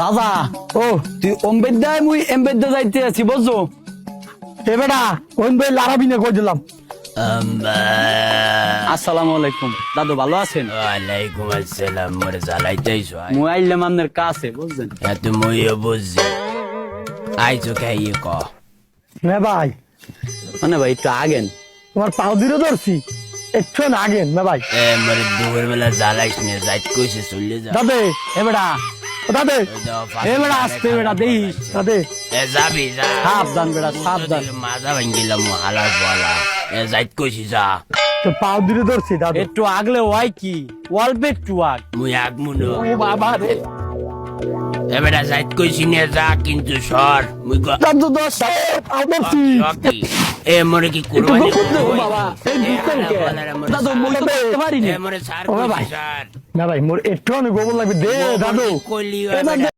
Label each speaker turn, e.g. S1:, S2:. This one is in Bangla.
S1: রাজা ও তুই অম্বেদায় মুই এমবেদা যাইতে আছি বুঝছো
S2: এ বেটা কোন বই লারাবি না কই দিলাম।
S1: আসসালামু আলাইকুম দাদু ভালো আছেন?
S3: ওয়ালাইকুম আসসালাম। মোরে জ্বালাইতেইছো?
S1: মুই আইলাম আপনার কাছে বুঝছেন।
S3: এত মইও বুঝছি। আইছো খাইয়ে ক।
S2: না ভাই
S1: মানে ভাই একটু আগেন
S2: তোমার পাও দিরে ধরছি একটু না আগেন না ভাই।
S3: মোরে দুপুর বেলা জ্বালাইস নিয়ে যাইত কইছে চলে যা।
S2: দাদে
S1: এ বেটা
S2: ও দাদে
S1: এ বেটা আসতে বেটা দেখিস
S2: দাদে
S3: যাবি যা।
S1: সাবধান বেটা সাবধান।
S3: মাজা ভাঙ্গিলাম হালাস বলা। যাইত কইছি যা।
S2: তো পাও দিরে ধরছি দাদে।
S1: একটু আগলে ওয়াই কি অল্প একটু আগ।
S3: মুই আগমুনো।
S1: ও বাবা রে
S3: এবারে যাইত কইছি নিয়ে যা কিন্তু সর। মুই
S2: দাদু দোষ পাও ধরছি।
S3: মোরে কি কুরবানি
S1: বাবা এই দুঃখের কে দাদু মুই তো করতে পারি না।
S3: মোরে সার
S2: ও ভাই।
S3: সার
S2: না ভাই মোর একটু গোবর লাগবে দে দাদু।
S3: কইলি
S2: এ দাদু